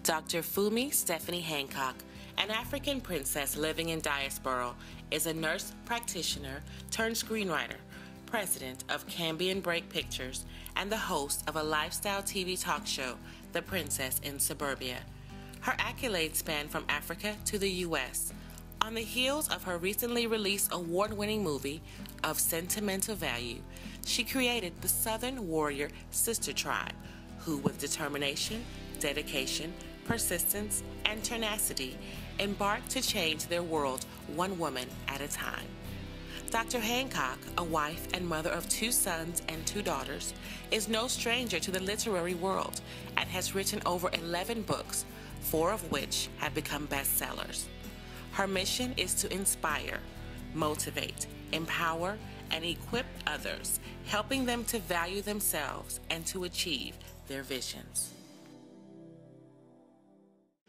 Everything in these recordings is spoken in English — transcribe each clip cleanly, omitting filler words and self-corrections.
Dr. Fumi Stephanie Hancock, an African princess living in diaspora, is a nurse practitioner turned screenwriter, president of Cambion Break Pictures, and the host of a lifestyle TV talk show, The Princess in Suburbia. Her accolades span from Africa to the U.S. On the heels of her recently released award-winning movie of sentimental value, she created the Southern Warrior Sister Tribe, who with determination, dedication, persistence, and tenacity embarked to change their world one woman at a time. Dr. Hancock, a wife and mother of 2 sons and 2 daughters, is no stranger to the literary world and has written over 11 books, 4 of which have become bestsellers. Her mission is to inspire, motivate, empower, and equip others, helping them to value themselves and to achieve their visions.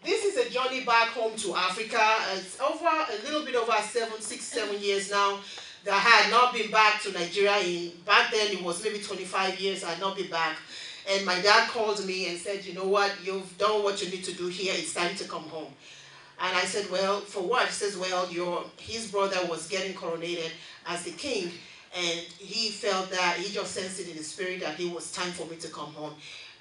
This is a journey back home to Africa. It's over a little bit over 6, 7 years now that I had not been back to Nigeria. Back then it was maybe 25 years I had not been back. And my dad called me and said, you know what, you've done what you need to do here, it's time to come home. And I said, well, for what? He says, well, his brother was getting coronated as the king, and he felt that, he just sensed it in his spirit that it was time for me to come home.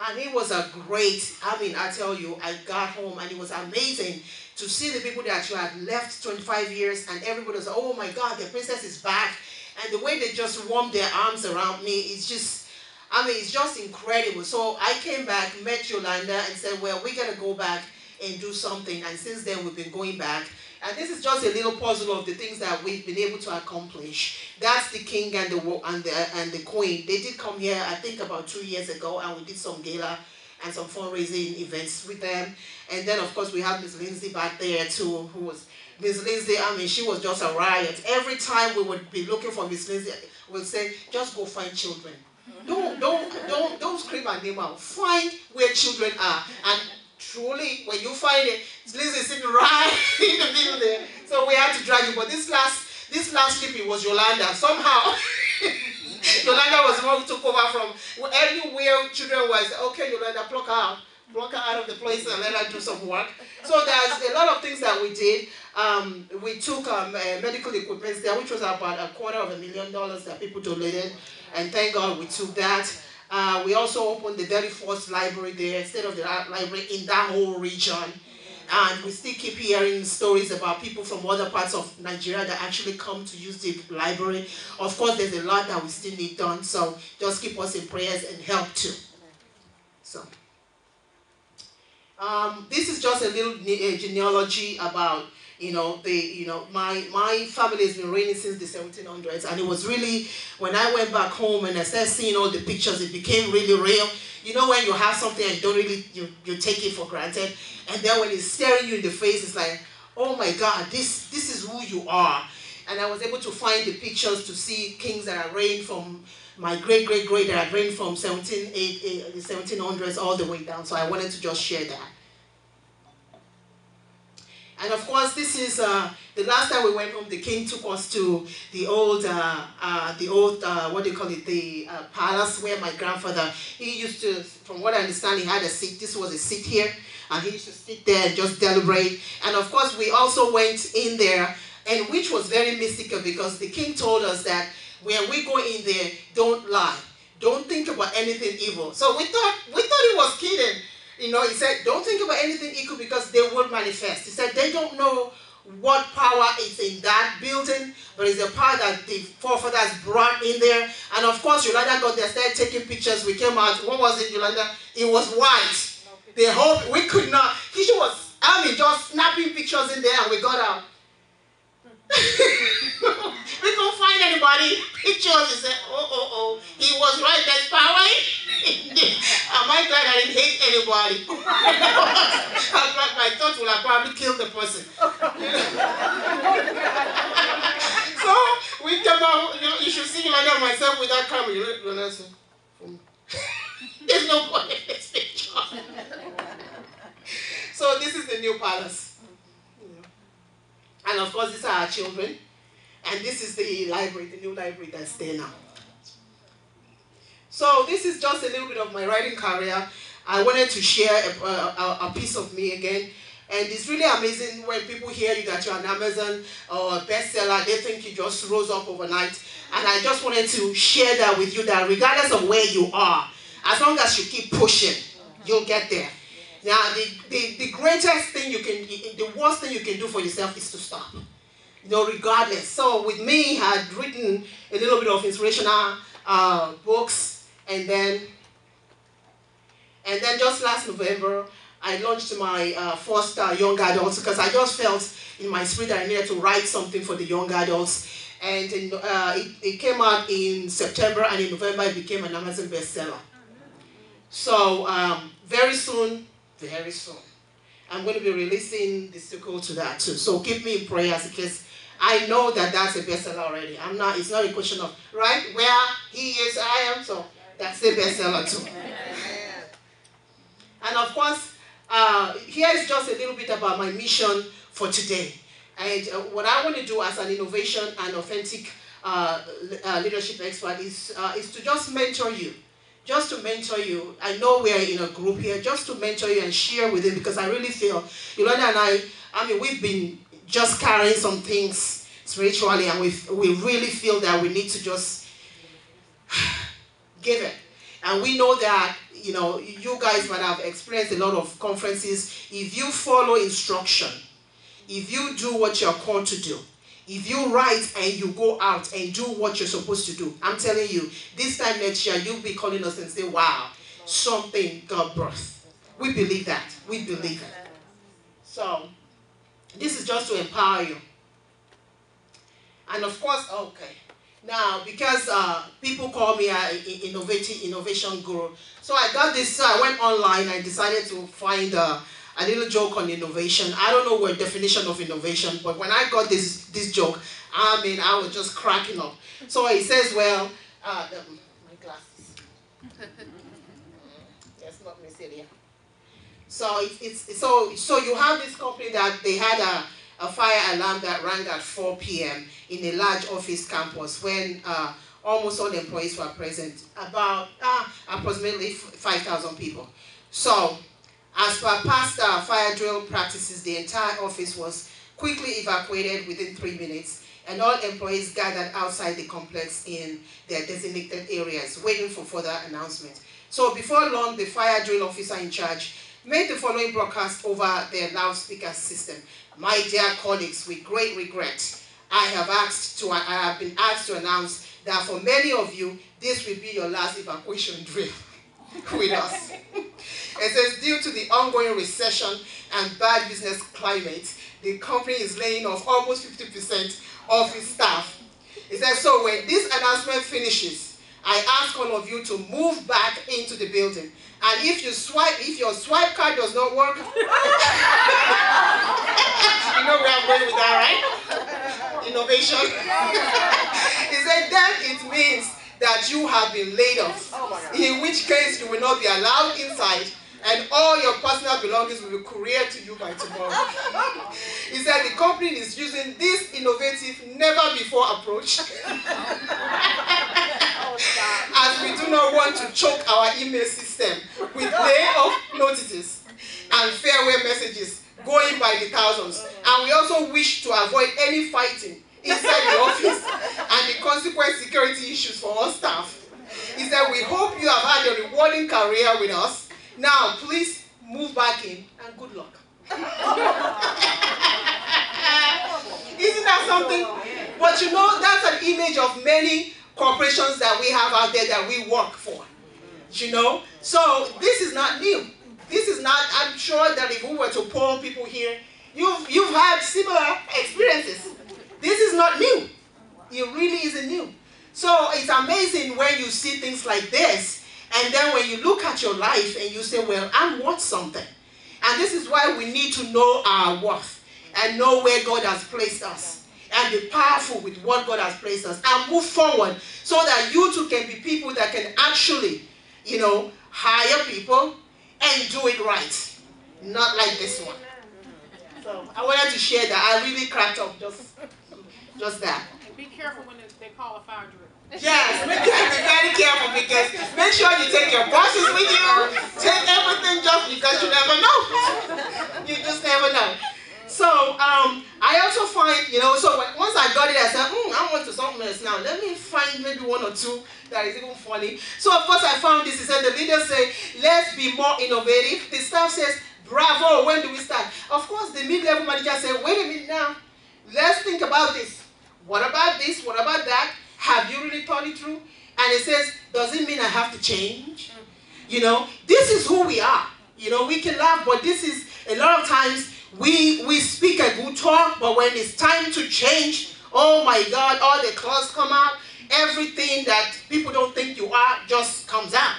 And it was a great, I tell you, I got home and it was amazing to see the people that you had left 25 years and everybody was, oh my God, the princess is back. And the way they just warmed their arms around me, it's just, it's just incredible. So I came back, met Yolanda and said, well, we got to go back and do something. And since then, we've been going back. And this is just a little puzzle of the things that we've been able to accomplish. That's the king and the queen. They did come here, I think, about 2 years ago, and we did some gala and some fundraising events with them. And then, of course, we have Miss Lindsay back there, too, who was Miss Lindsay. She was just a riot. Every time we would be looking for Miss Lindsay, we'd say, just go find children. Don't scream her name out. Find where children are. And truly, when you find it, Liz is sitting right in the middle there. So we had to drag you. But this last trip, it was Yolanda. Somehow, Yolanda was the one who took over from everywhere children was. Okay, Yolanda, pluck her out of the place and let her do some work. So there's a lot of things that we did. We took medical equipment there, which was about $250,000 that people donated. And thank God we took that. We also opened the very first library there, state-of-the-art library in that whole region. And we still keep hearing stories about people from other parts of Nigeria that actually come to use the library. Of course, there's a lot that we still need done, so just keep us in prayers and help too. So, this is just a little genealogy about, my family has been reigning since the 1700s, and it was really, when I went back home and I started seeing all the pictures, it became really real. You know when you have something and don't really, you take it for granted, and then when it's staring you in the face, it's like, oh my God, this is who you are. And I was able to find the pictures to see kings that are reigned from my great-great-great that had reigned from the 1700s all the way down, so I wanted to just share that. And of course, this is the last time we went home. The king took us to the old, what do you call it, the palace where my grandfather. He used to, from what I understand, he had a seat. This was a seat here, and he used to sit there and just deliberate. And of course, we also went in there, and which was very mystical because the king told us that when we go in there, don't lie, don't think about anything evil. So we thought he was kidding. He said, don't think about anything equal because they will manifest. He said, they don't know what power is in that building, but it's a power that the forefathers brought in there. And of course, Yolanda got there, started taking pictures. We came out. What was it, Yolanda? It was white. The whole, we could not. She was, just snapping pictures in there, and we got out. We couldn't find anybody. Pictures. He said, oh, he was right. There's power. Am I glad I didn't hate anybody? My thoughts would have probably killed the person. So we came out. You should see Yolanda and myself with that camera. There's no point in this picture. So this is the new palace. And of course, these are our children. And this is the library, the new library that's there now. So this is just a little bit of my writing career. I wanted to share a piece of me again. And it's really amazing when people hear you that you're an Amazon or a bestseller, they think you just rose up overnight. And I just wanted to share that with you, that regardless of where you are, as long as you keep pushing, you'll get there. Now, the greatest thing you can, the worst thing you can do for yourself is to stop. You know, regardless. So with me, I had written a little bit of inspirational books, and then just last November, I launched my first young adults, because I just felt in my spirit that I needed to write something for the young adults. And it came out in September, and in November it became an Amazon bestseller. So very soon, I'm going to be releasing the sequel to that too. So keep me in prayers, because I know that that's a bestseller already. It's not a question of, right, where he is, I am, so that's a bestseller too. And of course, here is just a little bit about my mission for today. And what I want to do as an innovation and authentic leadership expert is to just mentor you. Just to mentor you. I know we are in a group here, just to mentor you and share with you, because I really feel, Yolanda and I mean, we've been just carrying some things spiritually, and we really feel that we need to just give it. And we know that, you know, you guys might have experienced a lot of conferences. If you follow instruction, if you do what you're called to do, if you write and you go out and do what you're supposed to do, I'm telling you, this time next year, you'll be calling us and say, wow, something got birth. We believe that. We believe it. So, this is just to empower you. And of course, okay. Now, because people call me an innovation guru, so I got this, I went online and decided to find a little joke on innovation. I don't know what definition of innovation, but when I got this joke, I mean, I was just cracking up. So it says, well, my glasses. That's not me sitting here. So you have this company that they had a fire alarm that rang at 4 p.m. in a large office campus when almost all the employees were present, about approximately 5,000 people. So, as per past fire drill practices, the entire office was quickly evacuated within 3 minutes, and all employees gathered outside the complex in their designated areas, waiting for further announcement. So before long, the fire drill officer in charge made the following broadcast over their loudspeaker system. My dear colleagues, with great regret, I have been asked to announce that for many of you, this will be your last evacuation drill with us. It says, due to the ongoing recession and bad business climate, the company is laying off almost 50% of its staff. It says, so when this announcement finishes, I ask all of you to move back into the building. And if your swipe card does not work, you know where I'm going with that, right? Innovation. He said, then it means that you have been laid off, in which case you will not be allowed inside, and all your personal belongings will be couriered to you by tomorrow. He said the company is using this innovative, never-before approach, as we do not want to choke our email system with layoff notices and farewell messages going by the thousands. And we also wish to avoid any fighting inside the office and the consequent security issues for all staff. He said, we hope you have had a rewarding career with us. Now, please move back in and good luck. Isn't that something? But you know, that's an image of many corporations that we have out there that we work for. You know? So this is not new. This is not, I'm sure that if we were to poll people here, you've had similar experiences. This is not new. It really isn't new. So it's amazing when you see things like this, and then when you look at your life and you say, well, I'm worth something. And this is why we need to know our worth and know where God has placed us and be powerful with what God has placed us and move forward so that you too can be people that can actually, you know, hire people and do it right. Not like this one. So I wanted to share that. I really cracked up just that. And be careful when they call a fire drill. Yes, be very careful, because make sure you take your bosses with you. Take everything, just because you never know. You just never know. So I also find, so once I got it, I said, I want to something else now. Let me find maybe one or two that is even funny. So of course I found this. He said, the leaders say, let's be more innovative. The staff says, bravo, when do we start? Of course, the mid-level manager said, wait a minute now. Let's think about this. What about this? What about that? Have you really thought it through? And it says, does it mean I have to change? This is who we are. We can laugh, but this is, a lot of times, we speak a good talk, but when it's time to change, oh my God, all the claws come out. Everything that people don't think you are just comes out.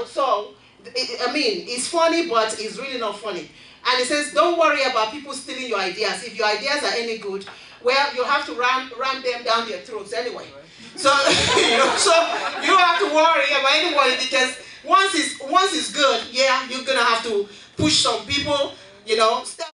So, it's funny, but it's really not funny. And it says, don't worry about people stealing your ideas. If your ideas are any good, well, you have to ram them down their throats anyway. So, so you don't have to worry about anybody, because once it's good, yeah, you're going to have to push some people, step